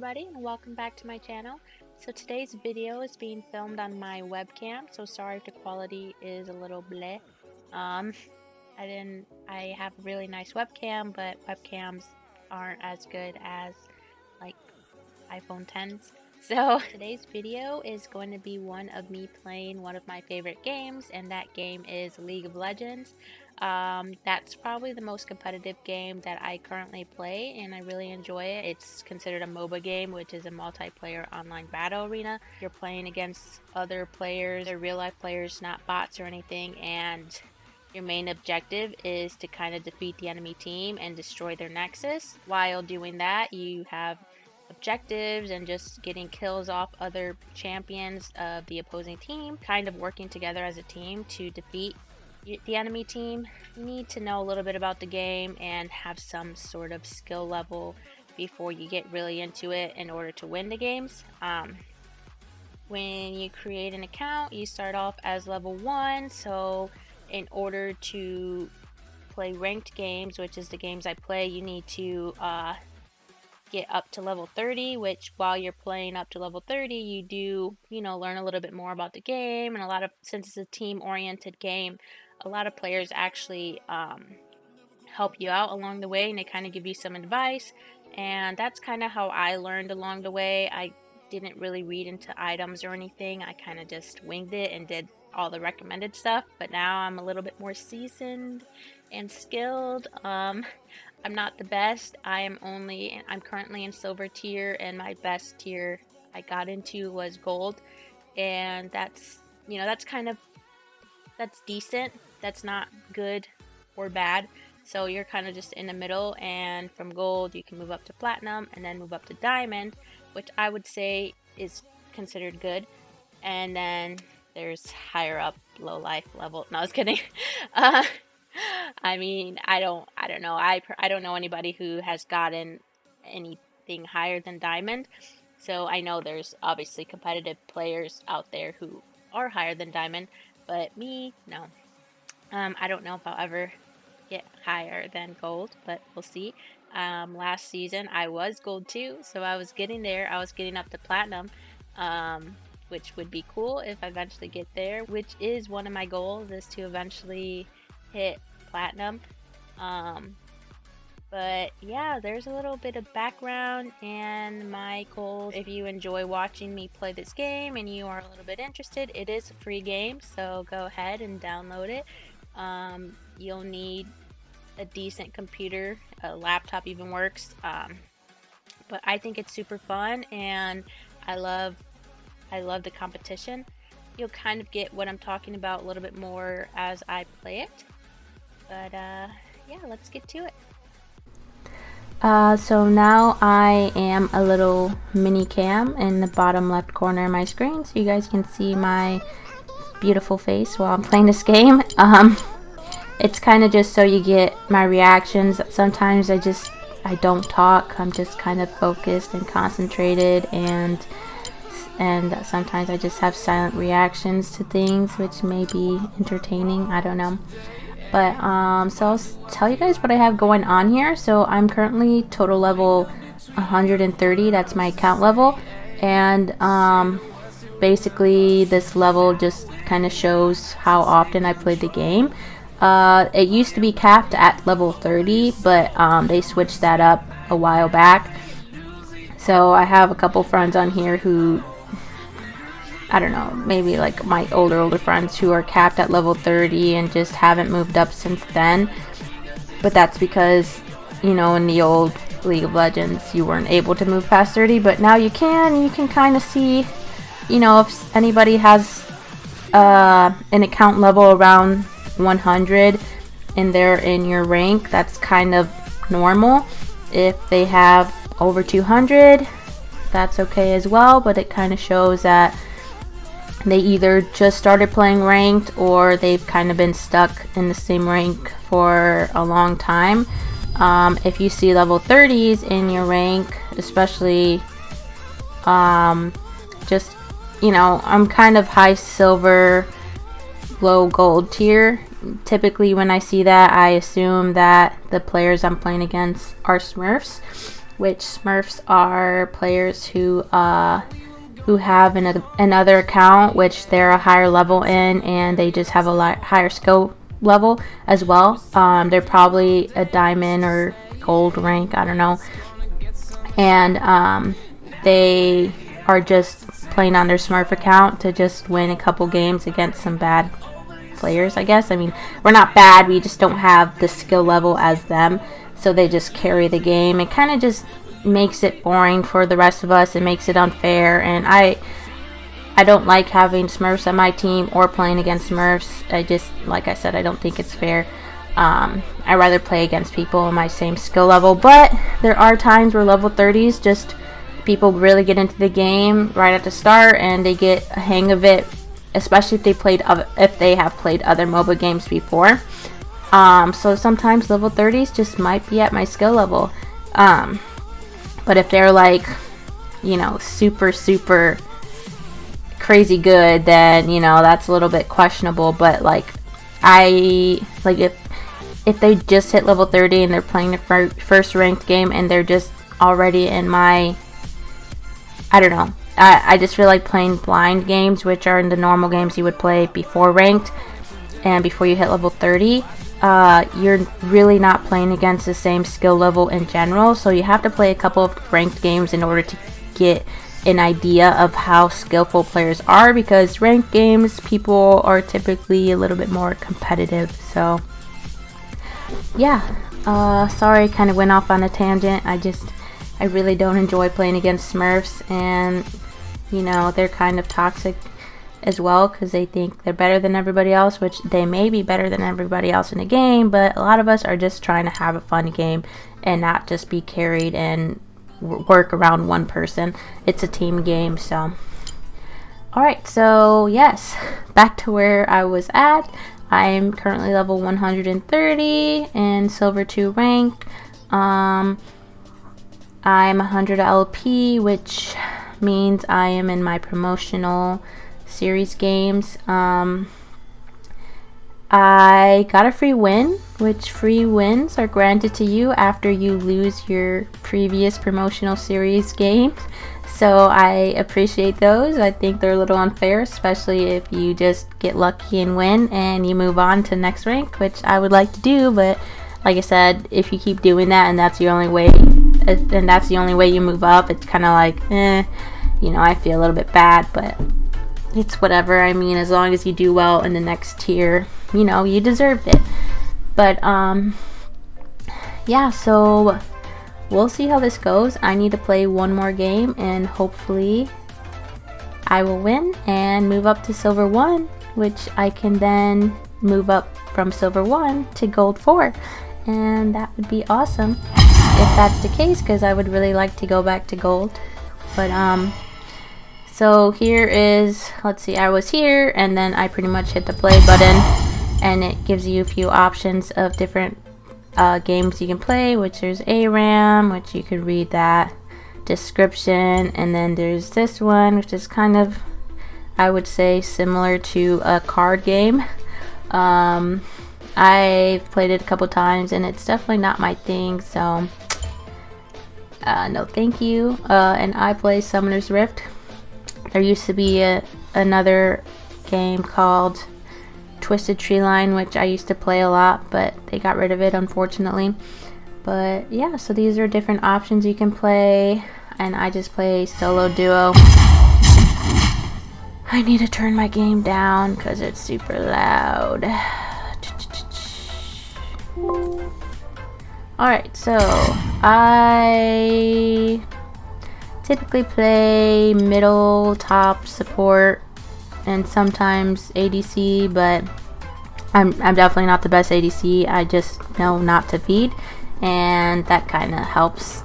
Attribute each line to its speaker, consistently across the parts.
Speaker 1: everybody, and welcome back to my channel. So today's video is being filmed on my webcam, so sorry if the quality is a little bleh. I have a really nice webcam, but webcams aren't as good as like iPhone 10s. So today's video is going to be one of me playing one of my favorite games, and that game is League of Legends. That's probably the most competitive game that I currently play, and I really enjoy it. It's considered a MOBA game, which is a multiplayer online battle arena. You're playing against other players, they're real life players, not bots or anything, and your main objective is to kind of defeat the enemy team and destroy their nexus. While doing that, you have objectives and just getting kills off other champions of the opposing team, kind of working together as a team to defeat the enemy team. You need to know a little bit about the game and have some sort of skill level before you get really into it in order to win the games. When you create an account, you start off as level 1, so in order to play ranked games, which is the games I play, you need to get up to level 30, which while you're playing up to level 30, you do, learn a little bit more about the game. And since it's a team-oriented game, a lot of players actually help you out along the way, and they kind of give you some advice. And that's kind of how I learned along the way. I didn't really read into items or anything. I kind of just winged it and did all the recommended stuff, but now I'm a little bit more seasoned and skilled. I'm not the best. I'm currently in silver tier, and my best tier I got into was gold, and that's decent. That's not good or bad. So you're kind of just in the middle, and from gold you can move up to platinum and then move up to diamond, which I would say is considered good. And then there's higher up, low life level. No, I was kidding. I mean, I don't know. I don't know anybody who has gotten anything higher than diamond. So I know there's obviously competitive players out there who are higher than diamond, but me, no. I don't know if I'll ever get higher than gold, but we'll see. Last season I was gold too, so I was getting there. I was getting up to platinum, which would be cool if I eventually get there, which is one of my goals, is to eventually hit platinum. But yeah, there's a little bit of background and my goals. If you enjoy watching me play this game and you are a little bit interested, it is a free game, so go ahead and download it. You'll need a decent computer, a laptop even works, but I think it's super fun, and I love the competition. You'll kind of get what I'm talking about a little bit more as I play it. But yeah, let's get to it. So now I am a little mini cam in the bottom left corner of my screen, so you guys can see my beautiful face while I'm playing this game. It's kind of just so you get my reactions. Sometimes I don't talk. I'm just kind of focused and concentrated, and sometimes I just have silent reactions to things, which may be entertaining. I don't know. But so I'll tell you guys what I have going on here. So I'm currently total level 130. That's my account level, and basically this level just kind of shows how often I played the game. It used to be capped at level 30, but they switched that up a while back. So I have a couple friends on here who, I don't know, maybe like my older friends who are capped at level 30 and just haven't moved up since then. But that's because, in the old League of Legends you weren't able to move past 30, but now you can. You can kind of see, if anybody has an account level around 100 and they're in your rank, that's kind of normal. If they have over 200, that's okay as well, but it kind of shows that they either just started playing ranked or they've kind of been stuck in the same rank for a long time. If you see level 30s in your rank, especially I'm kind of high silver, low gold tier. Typically when I see that, I assume that the players I'm playing against are Smurfs. which Smurfs are players who have another account which they're a higher level in, and they just have a lot higher skill level as well. They're probably a diamond or gold rank, I don't know, and they are just playing on their Smurf account to just win a couple games against some bad players, I guess. I mean, we're not bad, we just don't have the skill level as them, so they just carry the game. It kind of just makes it boring for the rest of us. It makes it unfair, and I don't like having Smurfs on my team or playing against Smurfs. I just, like I said, I don't think it's fair. I'd rather play against people on my same skill level, but there are times where level 30s just people really get into the game right at the start and they get a hang of it, especially if they have played other MOBA games before. So sometimes level 30s just might be at my skill level. But if they're like, you know, super crazy good, then, you know, that's a little bit questionable. But like, if they just hit level 30 and they're playing the first ranked game and they're just already in my, I don't know, I just feel like playing blind games, which are in the normal games you would play before ranked and before you hit level 30. You're really not playing against the same skill level in general, so you have to play a couple of ranked games in order to get an idea of how skillful players are, because ranked games, people are typically a little bit more competitive. So yeah, sorry, kind of went off on a tangent. I really don't enjoy playing against Smurfs, and you know, they're kind of toxic as well, because they think they're better than everybody else, which they may be better than everybody else in the game, but a lot of us are just trying to have a fun game and not just be carried and work around one person. It's a team game. So alright, so yes, back to where I was at. I'm currently level 130 and silver 2 rank. I'm 100 LP, which means I am in my promotional series games. I got a free win, which free wins are granted to you after you lose your previous promotional series games. So I appreciate those. I think they're a little unfair, especially if you just get lucky and win and you move on to next rank, which I would like to do. But like I said, if you keep doing that and that's the only way, you move up, it's kind of like, you know, I feel a little bit bad, but it's whatever. I mean, as long as you do well in the next tier, you know, you deserved it. But yeah, so we'll see how this goes. I need to play one more game and hopefully I will win and move up to silver 1, which I can then move up from silver 1 to gold 4, and that would be awesome if that's the case, because I would really like to go back to gold. But so here is, let's see, I was here and then I pretty much hit the play button and it gives you a few options of different games you can play, which there's ARAM, which you could read that description, and then there's this one, which is kind of, I would say, similar to a card game. I've played it a couple times and it's definitely not my thing, so no thank you. And I play Summoner's Rift. There used to be another game called Twisted Tree Line, which I used to play a lot, but they got rid of it, unfortunately. But yeah, so these are different options you can play, and I just play solo duo. I need to turn my game down because it's super loud. Alright, so I typically play middle, top, support, and sometimes ADC, but I'm definitely not the best ADC. I just know not to feed, and that kind of helps.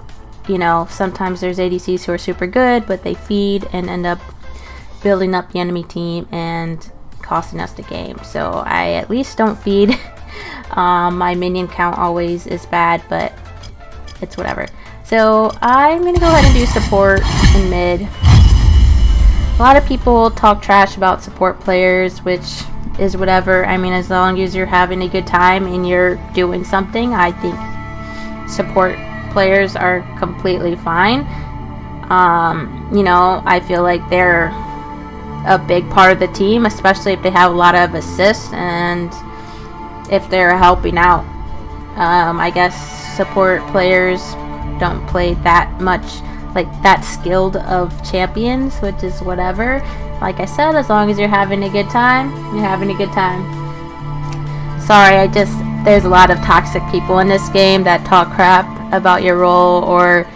Speaker 1: You know, sometimes there's ADCs who are super good, but they feed and end up building up the enemy team and costing us the game. So I at least don't feed. My minion count always is bad, but it's whatever. So I'm gonna go ahead and do support in mid. A lot of people talk trash about support players, which is whatever. I mean, as long as you're having a good time and you're doing something, I think support players are completely fine. You know, I feel like they're a big part of the team, especially if they have a lot of assists and if they're helping out. I guess support players don't play that much, like that skilled of champions, which is whatever. Like I said, as long as you're having a good time, you're having a good time. Sorry, there's a lot of toxic people in this game that talk crap about your role or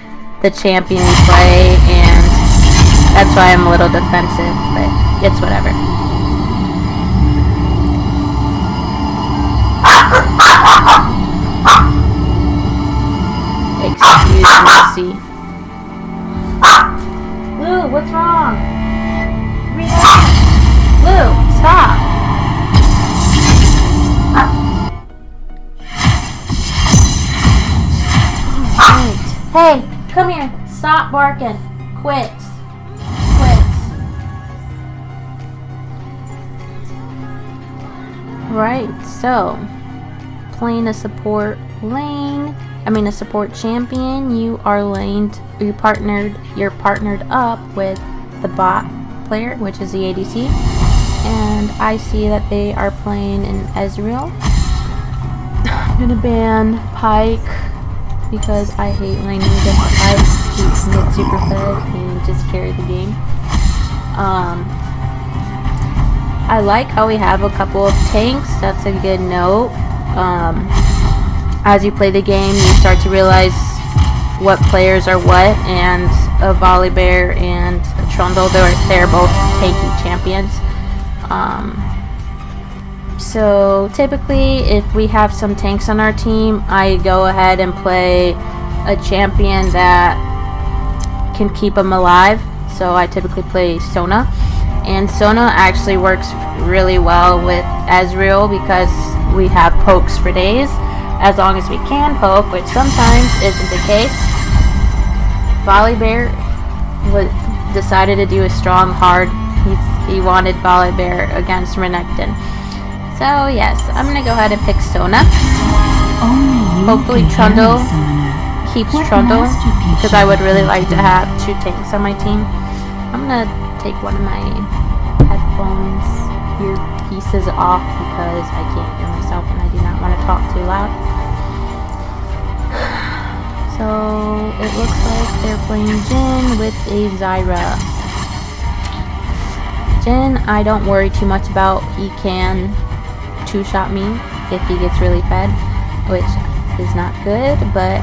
Speaker 1: the champion you play, and that's why I'm a little defensive, but it's whatever. Excuse me. Lou, what's wrong? Lou, stop. Hey, come here. Stop barking. Quit. Right, so playing a support lane. A support champion. You're partnered up with the bot player, which is the ADC, and I see that they are playing an Ezreal. I'm gonna ban Pike because I hate laning against Pike. He can get super fed and just carry the game. I like how we have a couple of tanks. That's a good note. As you play the game, you start to realize what players are what, and a Volibear and a Trundle, they're both tanky champions. So typically, if we have some tanks on our team, I go ahead and play a champion that can keep them alive. So I typically play Sona, and Sona actually works really well with Ezreal because we have pokes for days, as long as we can poke, which sometimes isn't the case. Volibear decided to do a strong hard. He wanted Volibear against Renekton. So yes, I'm gonna go ahead and pick Sona. Hopefully Trundle keeps Trundle, because I would really like to have 2 tanks on my team. I'm gonna take one of my headphones earpieces off because I can't hear myself and I do not want to talk too loud. So it looks like they're playing Jhin with a Zyra. Jhin, I don't worry too much about. He can 2-shot me if he gets really fed, which is not good, but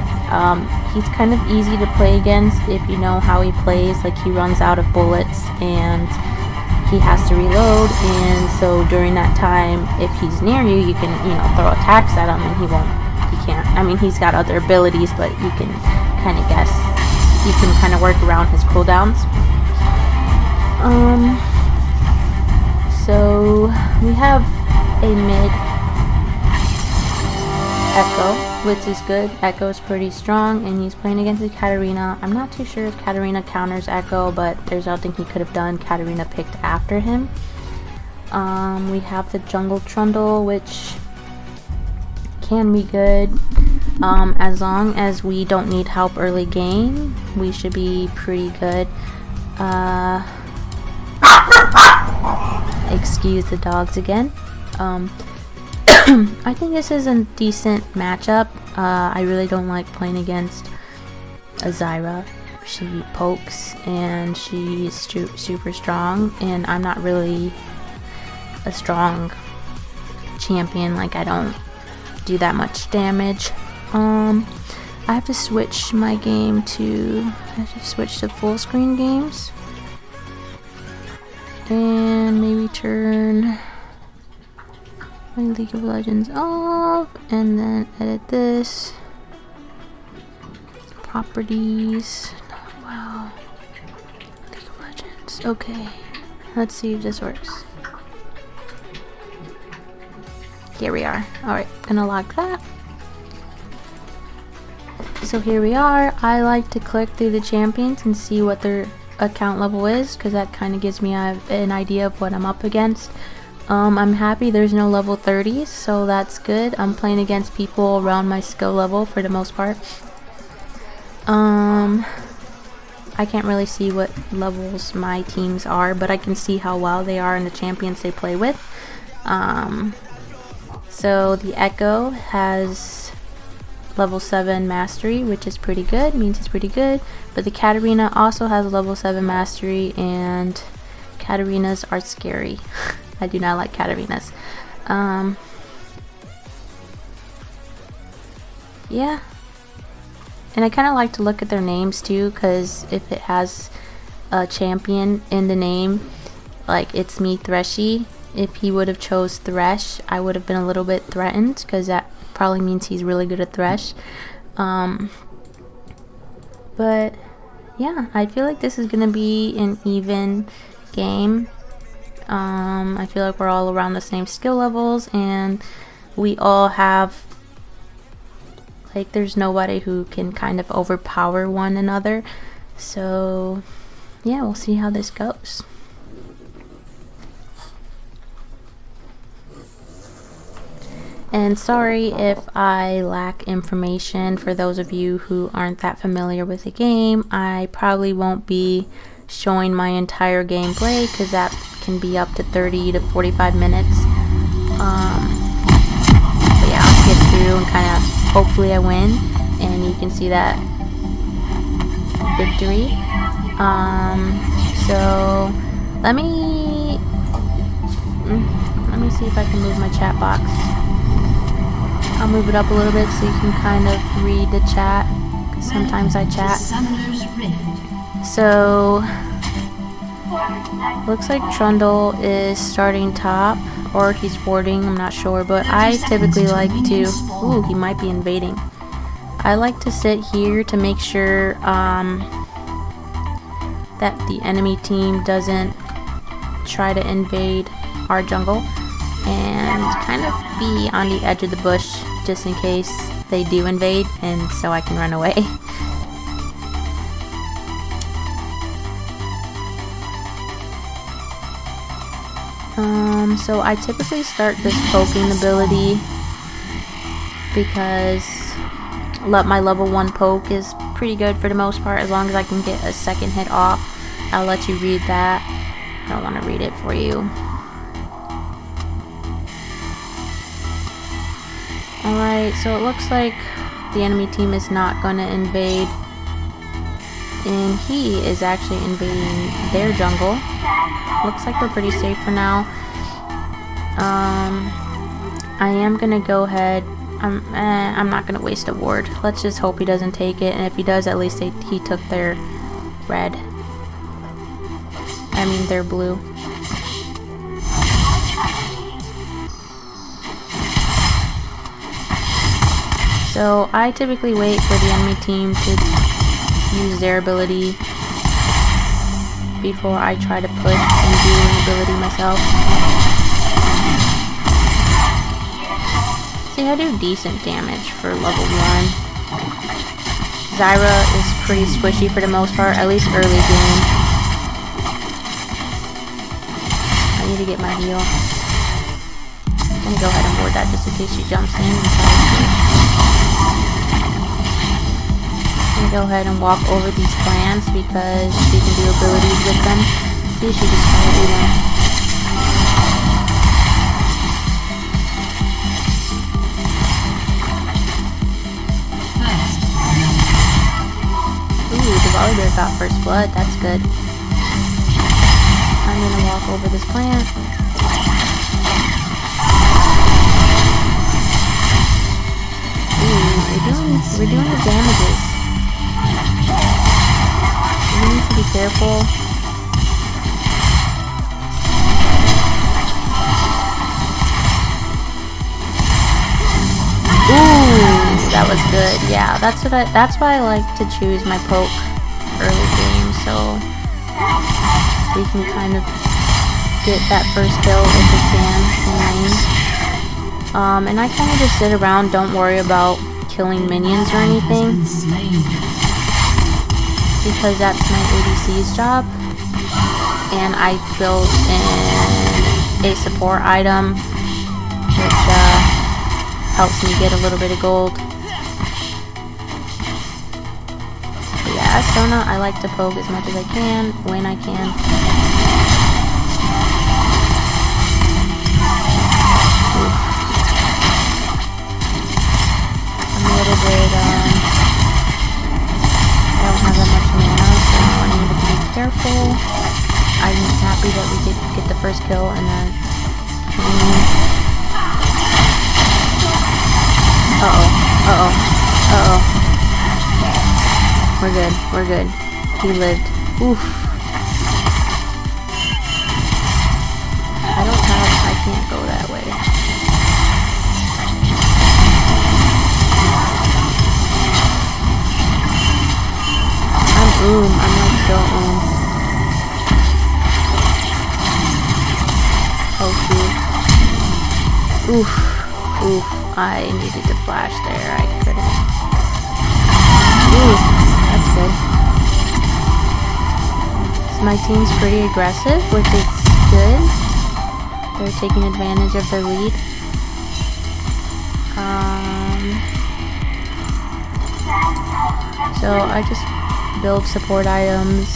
Speaker 1: he's kind of easy to play against if you know how he plays. Like, he runs out of bullets and he has to reload, and so during that time, if he's near you, you can, throw attacks at him and he can't. He's got other abilities, but you can kind of guess. You can kind of work around his cooldowns. So we have a mid Echo, which is good. Echo's pretty strong, and he's playing against a Katarina. I'm not too sure if Katarina counters Echo, but there's nothing he could have done. Katarina picked after him. We have the jungle Trundle, which can be good. As long as we don't need help early game, we should be pretty good. Excuse the dogs again. I think this is a decent matchup. I really don't like playing against a Zyra. She pokes and she's super strong, and I'm not really a strong champion. Like, I don't do that much damage. I have to switch my game to full screen games and maybe turn my League of Legends off, and then edit this. Properties. Wow. League of Legends. Okay. Let's see if this works. Here we are. Alright, gonna lock that. So here we are. I like to click through the champions and see what their account level is, because that kind of gives me an idea of what I'm up against. I'm happy there's no level 30s, so that's good. I'm playing against people around my skill level for the most part. I can't really see what levels my teams are, but I can see how well they are and the champions they play with. So the Echo has level 7 mastery, which is pretty good, means it's pretty good. But the Katarina also has level 7 mastery, and Katarinas are scary. I do not like Katarinas. Yeah. And I kind of like to look at their names too, because if it has a champion in the name, like It's Me Threshy, if he would have chose Thresh, I would have been a little bit threatened, because that probably means he's really good at Thresh. But yeah, I feel like this is gonna be an even game. I feel like we're all around the same skill levels, and we all have, like, there's nobody who can kind of overpower one another. So yeah, we'll see how this goes. And sorry if I lack information for those of you who aren't that familiar with the game. I probably won't be showing my entire gameplay, because that can be up to 30 to 45 minutes. But yeah, I'll skip through and kind of, hopefully I win, and you can see that victory. So let me see if I can move my chat box. I'll move it up a little bit so you can kind of read the chat, 'cause sometimes I chat. So looks like Trundle is starting top, or he's warding, I'm not sure, but I typically like to, ooh, he might be invading. I like to sit here to make sure that the enemy team doesn't try to invade our jungle, and kind of be on the edge of the bush just in case they do invade, and so I can run away. So I typically start this poking ability because my level 1 poke is pretty good for the most part, as long as I can get a second hit off. I'll let you read that. I don't want to read it for you. Alright, so it looks like the enemy team is not going to invade, and he is actually invading their jungle. Looks like we're pretty safe for now. I am going to go ahead. I'm not going to waste a ward. Let's just hope he doesn't take it, and if he does, at least he took their red. I mean their blue. So I typically wait for the enemy team to use their ability before I try to push and do an ability myself. See, I do decent damage for level 1. Zyra is pretty squishy for the most part, at least early game. I need to get my heal. I'm gonna go ahead and ward that just in case she jumps in and tries to. I'm gonna go ahead and walk over these plants because she can do abilities with them. See, she just tried to do them. Ooh, the Volibear got first blood. That's good. I'm gonna walk over this plant. Ooh, we're doing the damages. We need to be careful. Ooh, that was good. Yeah, that's why I like to choose my poke early game, so we can kind of get that first kill if we can in lane. And I kind of just sit around, don't worry about killing minions or anything, because that's my ADC's job. And I built in a support item, which helps me get a little bit of gold. persona, I like to poke as much as I can, when I can. Oof. I'm a little bit, I don't have that much mana, so I need to be careful. I'm happy that we did get the first kill in the game. We're good, we're good. He lived. Oof. I can't go that way. I'm like so Oh shoot. Oof. I needed to flash there. I couldn't. Ooh, that's good. So my team's pretty aggressive, which is good. They're taking advantage of their lead. So I just build support items.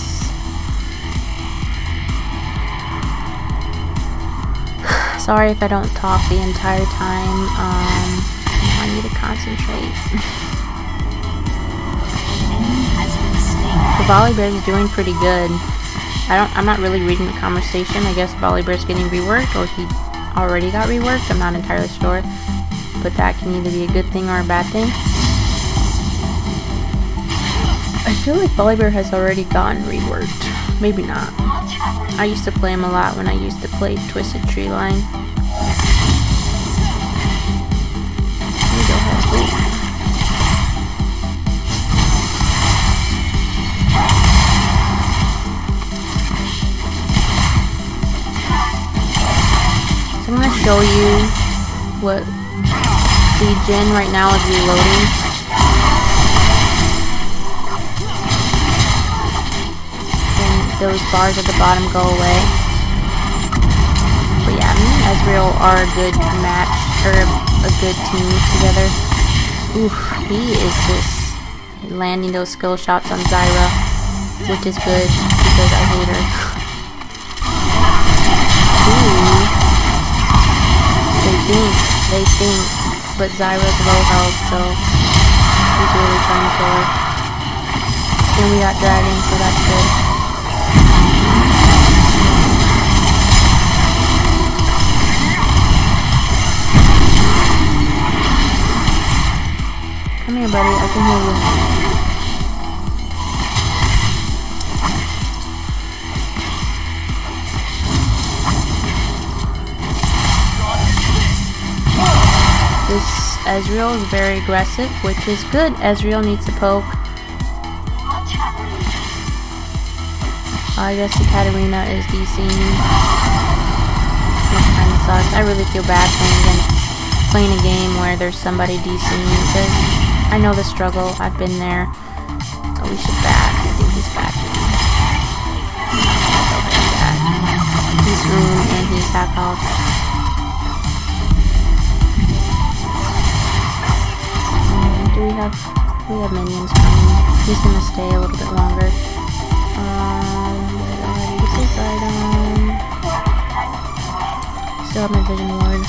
Speaker 1: Sorry if I don't talk the entire time. I need to concentrate. The Volibear is doing pretty good. I'm not really reading the conversation. I guess Volibear's getting reworked, or he already got reworked. I'm not entirely sure. But that can either be a good thing or a bad thing. I feel like Volibear has already gotten reworked. Maybe not. I used to play him a lot when I used to play Twisted Tree Line. I'm going to show you what the gen right now is reloading. And those bars at the bottom go away. But yeah, me and Ezreal are a good match, or a good team together. Oof, he is just landing those skill shots on Zyra, which is good because I hate her. Ooh. They think, but Zyra's low health, so he's really trying to kill her. And we got Dragon, so that's good. Come here, buddy, I can hear you. This Ezreal is very aggressive, which is good. Ezreal needs to poke. I guess the Katarina is DCing. That kind of sucks. I really feel bad playing a game where there's somebody DCing, because I know the struggle. I've been there. Oh, we should back. I think he's backing. He's and he's half health. We have minions coming. He's gonna stay a little bit longer. This is item. Still have my vision ward.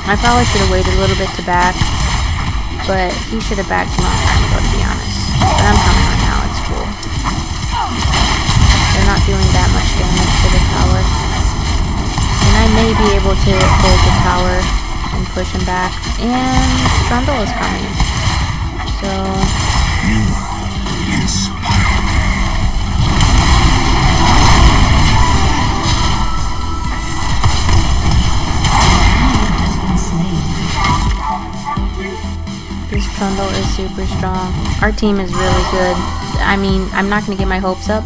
Speaker 1: I probably should have waited a little bit to back, but he should have backed a long time ago, to be honest. But I'm coming right now. It's cool. They're not doing that much damage to the tower, and I may be able to hold the tower and push him back. And Trundle is coming. So this Trundle is super strong. Our team is really good. I mean, I'm not going to get my hopes up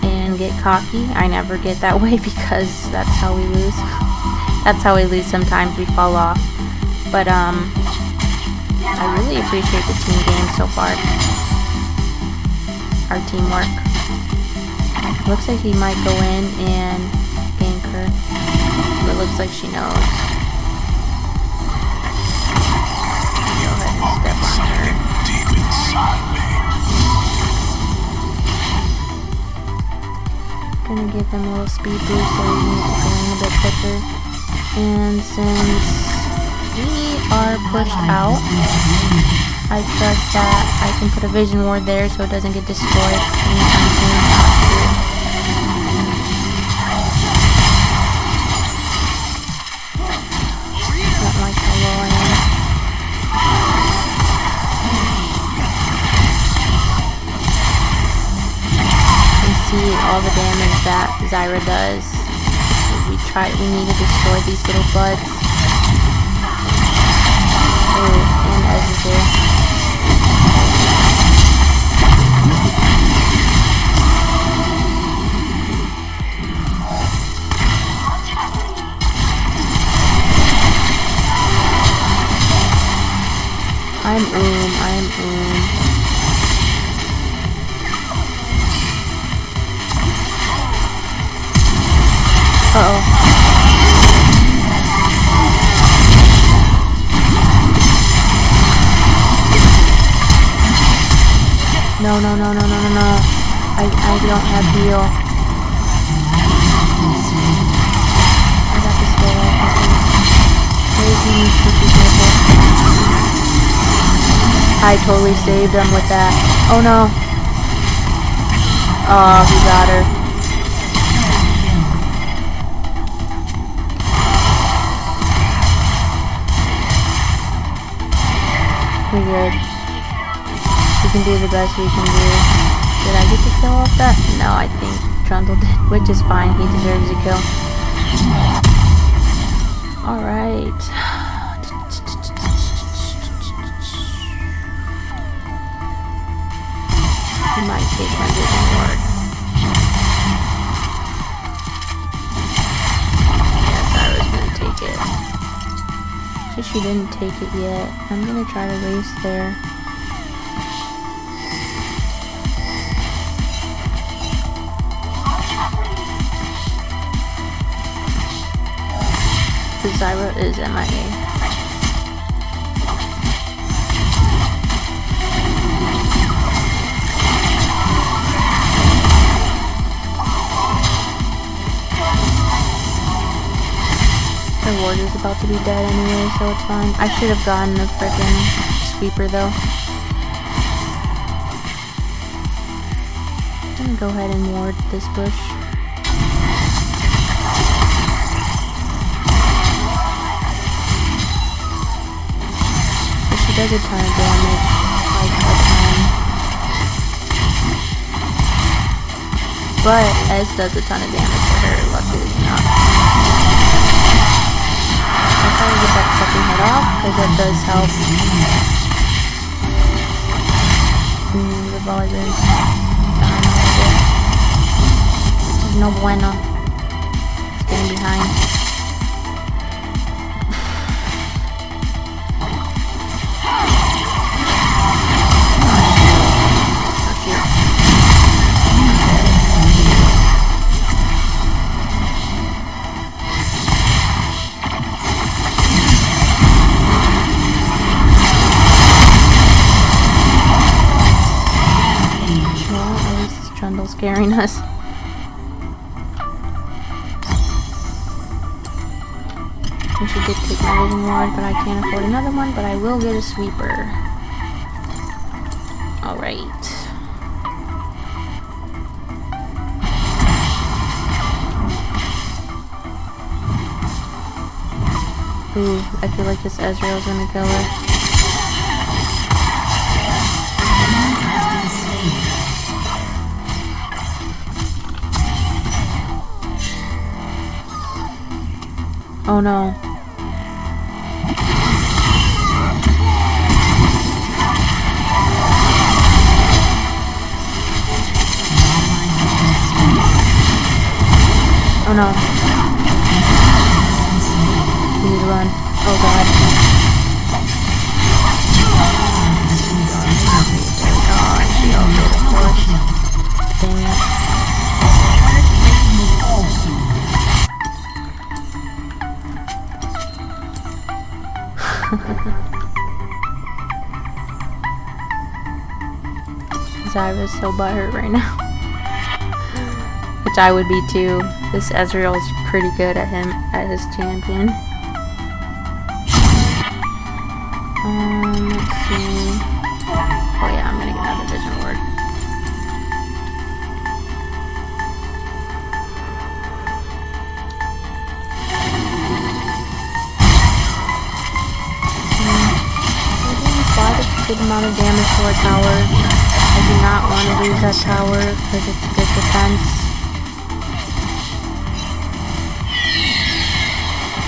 Speaker 1: and get cocky. I never get that way because that's how we lose. That's how we lose sometimes. We fall off. But I really appreciate the team game so far. Our teamwork. Looks like he might go in and gank her. But it looks like she knows. Go ahead and step on her. them a little speed boost so we can get going a bit quicker. And since we are pushed out, I trust that I can put a vision ward there so it doesn't get destroyed anytime soon. Don't like how low I am. You can see all the damage that Zyra does. We need to destroy these little buds. Ooh, and Ez is here. I am Uh-oh. No. I don't have heal. I got this guy off. Crazy needs to be careful. I totally saved him with that. Oh no. Oh, he got her. We're good. We can do the best we can do. Did I get the kill off that? No, I think Trundle did, which is fine. He deserves a kill. Alright. He might take my vision ward. Yes, I was gonna take it. So she didn't take it yet. I'm gonna try to race there. The Zyra is MIA. The ward is about to be dead anyway, so it's fine. I should have gotten a frickin' sweeper though. I'm gonna go ahead and ward this bush. But she does a ton of damage, like a ton. But Ez does a ton of damage to her, luckily enough. I'll try to get that second head off, because that does help. The buzz is dying a little bit. Which is no bueno. It's getting behind. Scaring us. I should did take my vision ward, but I can't afford another one, but I will get a sweeper. Alright. Ooh, I feel like this Ezreal's gonna kill her. Oh no. Oh no. We need to run. Oh god. Oh, she also the push. Dang it. Zyra's so butthurt right now. which I would be too. This Ezreal is pretty good at his champion. Let's see. Oh yeah, I'm gonna get another vision ward. Quite a good amount of damage to our tower. I do not want to lose that tower because it's good defense.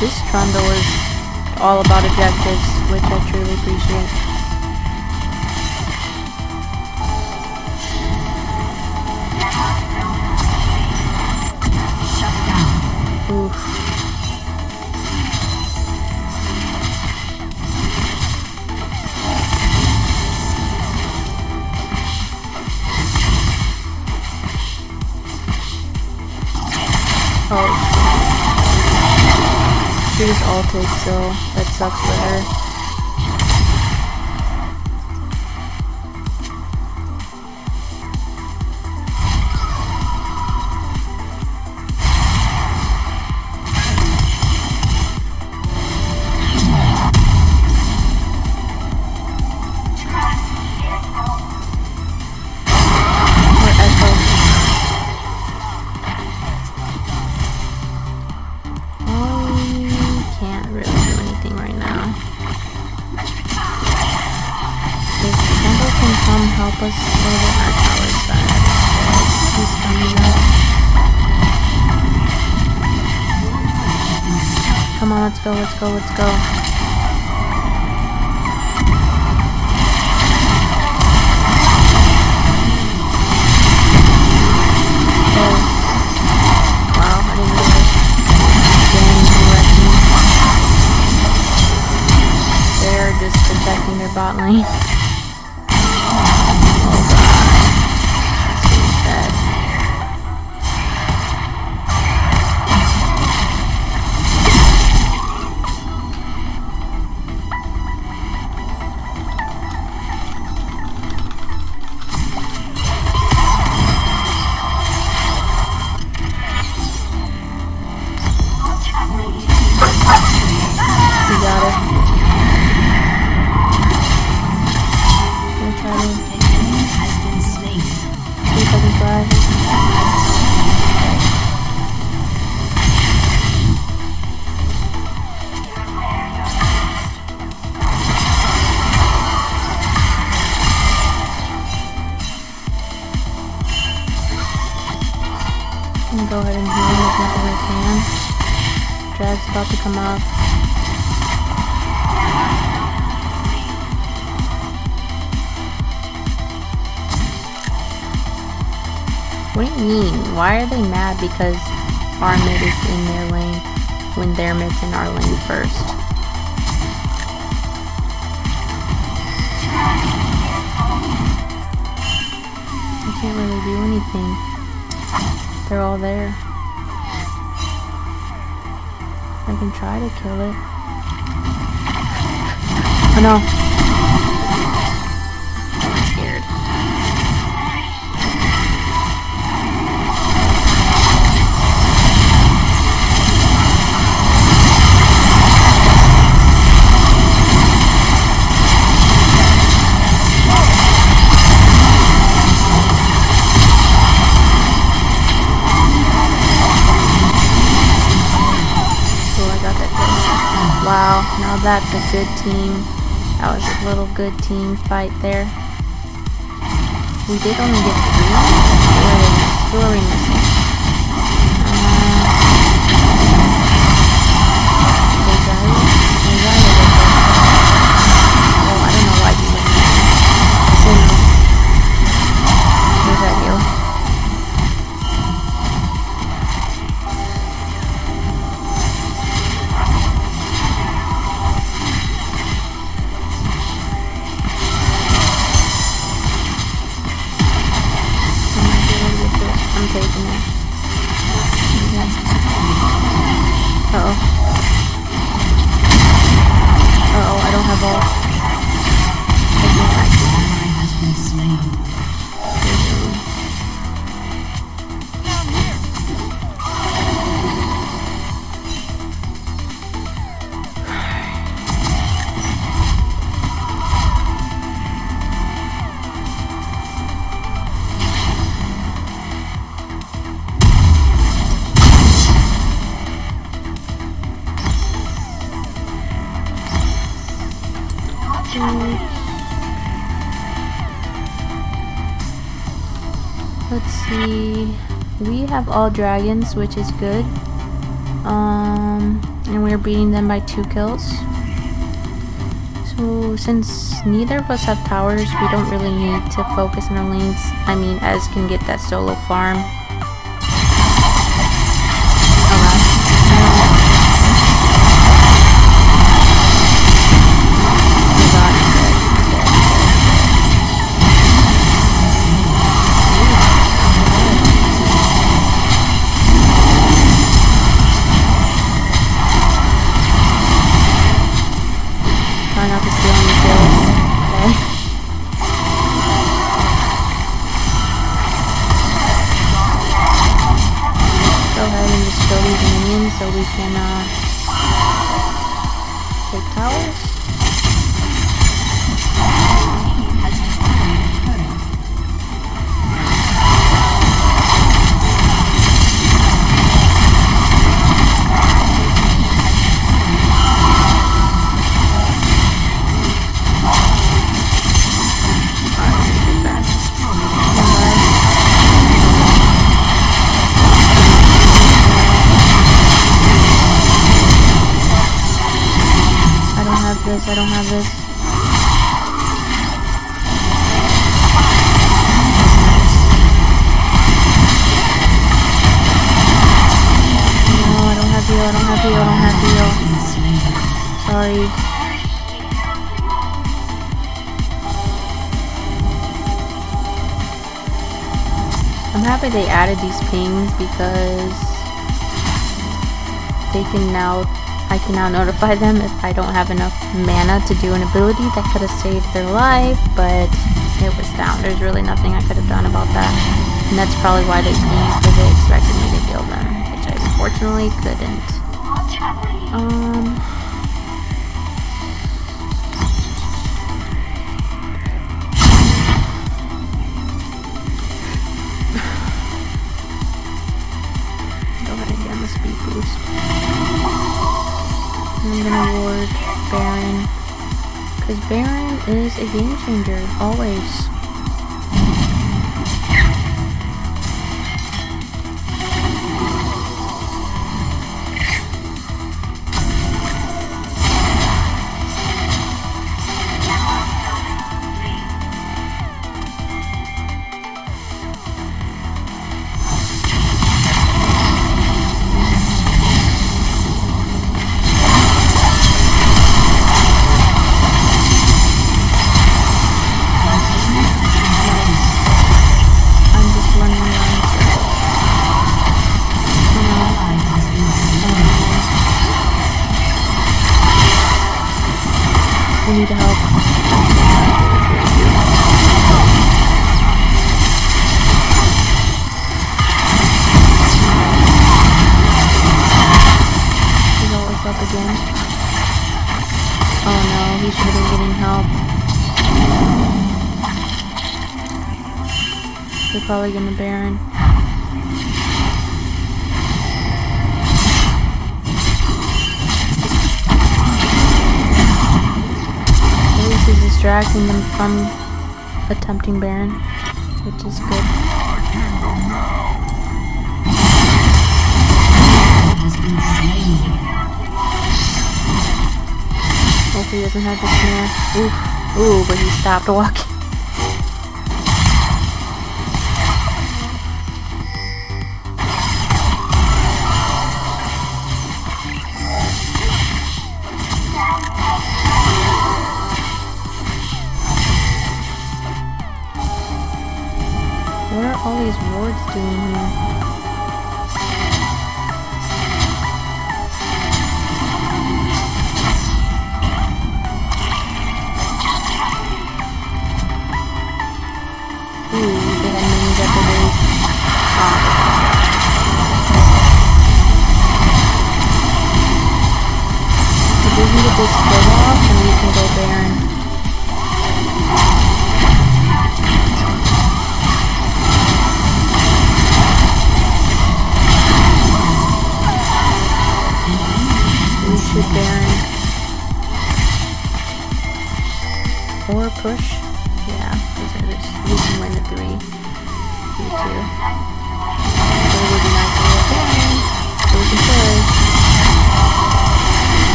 Speaker 1: This Trundle is all about objectives, which I truly appreciate. Oof. Oh. She just ulted, so that sucks for her. Help us slow down our towers back. He's coming up. Come on, let's go, let's go, let's go. Oh. Wow, I didn't realize. They're just protecting their bot lane. I'm gonna go ahead and heal as much as I can. Drag's about to come up. What do you mean? Why are they mad because our mid is in their lane when their mid's in our lane first? I can't really do anything. They're all there. I can try to kill it. Oh no. I'm scared. Wow, now that's a good team. That was a little good team fight there. We did only get 3. Who are we missing? Oh, I don't know why he went there. Where's that heal? I'm taking Let's see. We have all dragons, which is good. And we're beating them by 2 kills. So since neither of us have towers, we don't really need to focus on our lanes. I mean, Ez can get that solo farm. Try not to steal any kills. Okay. Go ahead and just kill these minions so we can take towers. I don't have this. No, I don't have heal, I don't have heal, I don't have heal. Sorry. I'm happy they added these pings because I can now notify them if I don't have enough mana to do an ability that could have saved their life, but it was down. There's really nothing I could have done about that. And that's probably why they came, because they expected me to kill them, which I unfortunately couldn't. Go ahead and get the speed boost. I'm gonna ward Baron, because Baron is a game changer, always. We need help. He's always up again. Oh no, he should have been getting help. They're probably gonna Baron. Is distracting them from attempting Baron, which is good. Hopefully he doesn't have the snare. Oof. Ooh, but he stopped walking. What are all these wards doing here? Ooh, they had minions at the base. If we can get this kill off, then we can go Baron. Baron. Or push. Yeah, we can win the 3. 3-2. So it would be nice to get Baron. So we can push.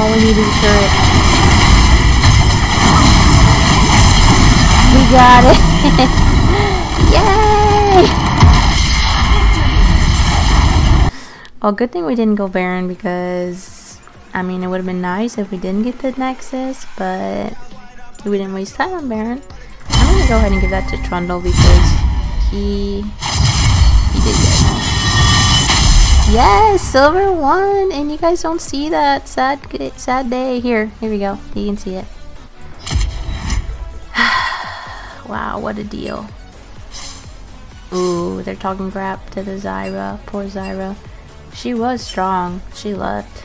Speaker 1: All we need is a turret. We got it! Yay! Well, good thing we didn't go Baron because, I mean, it would have been nice if we didn't get the Nexus, but we didn't waste time on Baron. I'm gonna go ahead and give that to Trundle because he did good. Yes, silver 1, and you guys don't see that sad day. Here we go. You can see it. Wow, what a deal. Ooh, they're talking crap to the Zyra. Poor Zyra. She was strong. She left.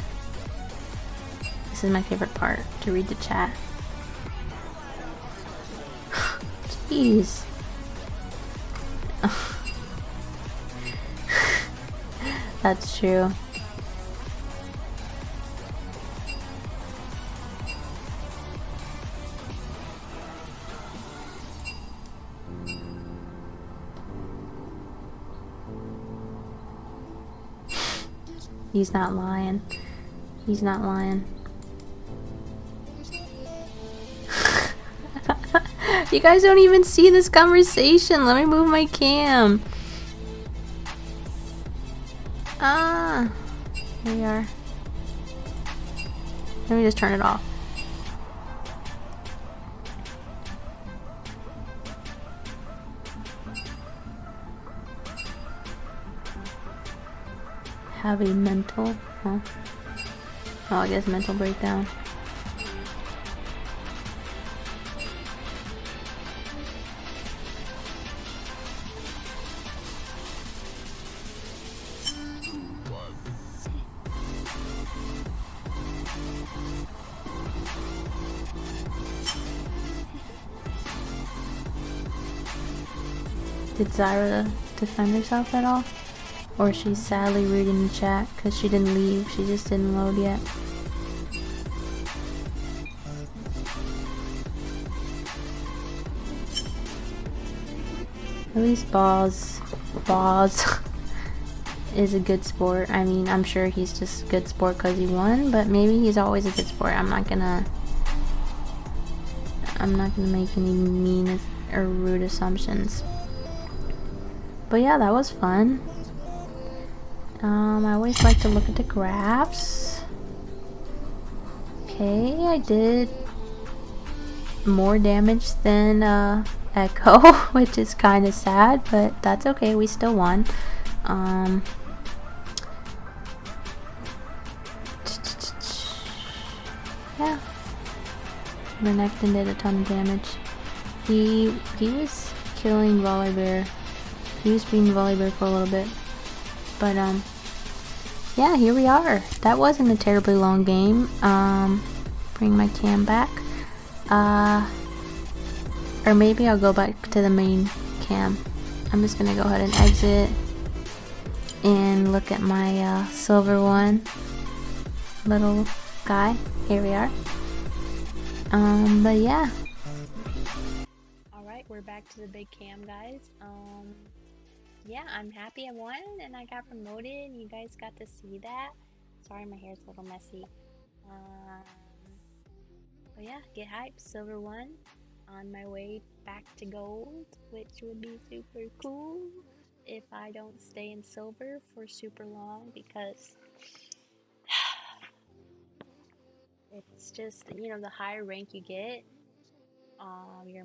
Speaker 1: This is my favorite part, to read the chat. Jeez. That's true. He's not lying. He's not lying. You guys don't even see this conversation. Let me move my cam. Ah, here we are. Let me just turn it off. Have a mental, huh? Oh, I guess mental breakdown. Did Zyra defend herself at all? Or she's sadly rude in the chat because she didn't leave, she just didn't load yet. At least Boz is a good sport. I mean, I'm sure he's just a good sport because he won, but maybe he's always a good sport. I'm not gonna make any mean or rude assumptions. But yeah, that was fun. I always like to look at the graphs. Okay, I did more damage than Echo, which is kind of sad, but that's okay, we still won. Yeah. Renekton did a ton of damage. He was killing Volibear. He was beating Volibear for a little bit. But yeah, here we are. That wasn't a terribly long game. Bring my cam back. Or maybe I'll go back to the main cam. I'm just gonna go ahead and exit and look at my silver 1 little guy. Here we are. But yeah. Alright, we're back to the big cam, guys. Yeah, I'm happy I won and I got promoted. You guys got to see that. Sorry, my hair's a little messy. But yeah, get hyped. Silver 1 on my way back to gold, which would be super cool if I don't stay in silver for super long, because it's just, you know, the higher rank you get, you're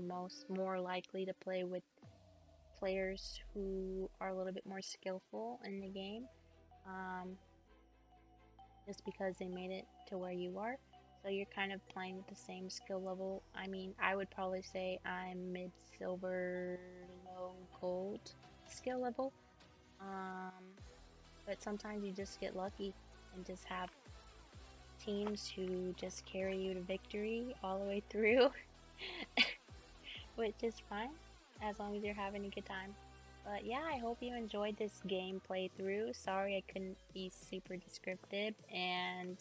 Speaker 1: more likely to play with players who are a little bit more skillful in the game, just because they made it to where you are. So you're kind of playing with the same skill level. I mean, I would probably say I'm mid-silver, low gold.
Speaker 2: the skill level. But sometimes you just get lucky and just have teams who just carry you to victory all the way through, which is fine as long as you're having a good time. But yeah, I hope you enjoyed this game playthrough. Sorry I couldn't be super descriptive, and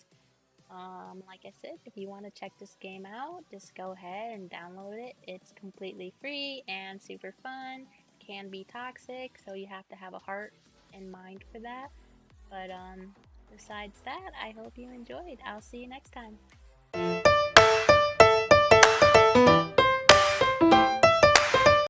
Speaker 2: like I said, if you want to check this game out, just go ahead and download it. It's completely free and super fun. Can be toxic, so you have to have a heart and mind for that. But besides that, I hope you enjoyed. I'll see you next time.